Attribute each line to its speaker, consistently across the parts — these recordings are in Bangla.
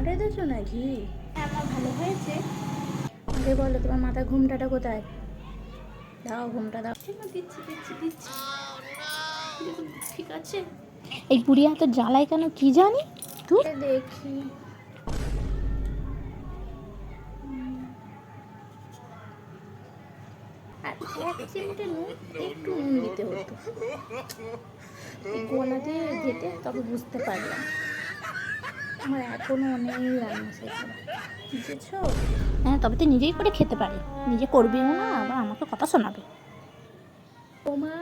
Speaker 1: রেঁধেছো নাকি?
Speaker 2: আমার ভালো হয়েছে।
Speaker 1: আগে বলো তোমার মাথার ঘুমটাটা কোথায়? দাও ঘুমটা দাও।
Speaker 2: দিচ্ছি দিচ্ছি দিচ্ছি। দেখুন, ঠিক আছে।
Speaker 1: এই বুড়ি এত জ্বালায় কেন কি জানি। তুই দেখি আর এক চিমটে নুন, একটু নুন দিতে হতো। গলা দিয়ে যেতে তবে বুঝতে পারলাম। আমার এখনো অনেক রান্না শেখা, বুঝেছো? হ্যাঁ, তবে তো নিজেই করে খেতে পারে, নিজে করবেও না আবার আমাকে কথা শোনাবে। বৌমা,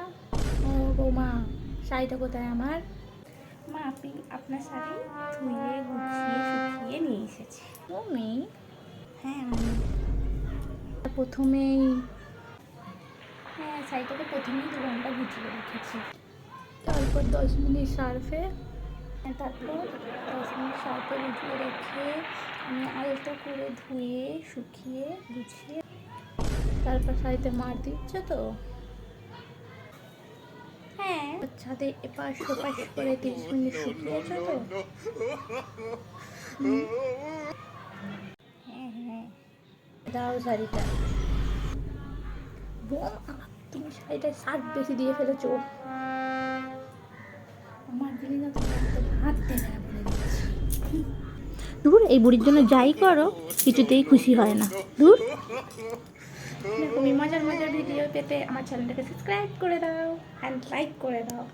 Speaker 1: ও বৌমা, শাড়িটা কোথায় আমার?
Speaker 2: মা, আপনি আপনার শাড়ি ধুয়ে গুছিয়ে শুকিয়ে নিয়ে এসেছি।
Speaker 1: তুমি?
Speaker 2: হ্যাঁ
Speaker 1: প্রথমেই
Speaker 2: হ্যাঁ, শাড়িটাকে প্রথমেই 2 ঘন্টা ভিজিয়ে রেখেছি।
Speaker 1: তারপর 10 মিনিট সার্ফে,
Speaker 2: তারপর 10 মিনিট সার্ফে ভিজিয়ে রেখে আমি আলতো করে ধুয়ে শুকিয়ে গুছিয়ে
Speaker 1: তারপর শাড়িতে মার দিচ্ছ তো?
Speaker 2: হ্যাঁ
Speaker 1: ছাদে এপাশ ওপাশ করে 30 মিনিট শুকিয়েছ তো?
Speaker 2: হ্যাঁ হ্যাঁ
Speaker 1: দাও শাড়িটা। বৌমা, তুমি শাড়িটায় শার্ট বেশি দিয়ে ফেলেছো।
Speaker 2: আমার দিলে না, তুমি একদম হাত দেবে না বলে দিচ্ছি।
Speaker 1: দূর, এই বুড়ির জন্য যাই করো কিছুতেই খুশি হয় না। দূর।
Speaker 2: এরকমই মজার মজার ভিডিও পেতে আমার চ্যানেলটাকে সাবস্ক্রাইব করে দাও অ্যান্ড লাইক করে দাও।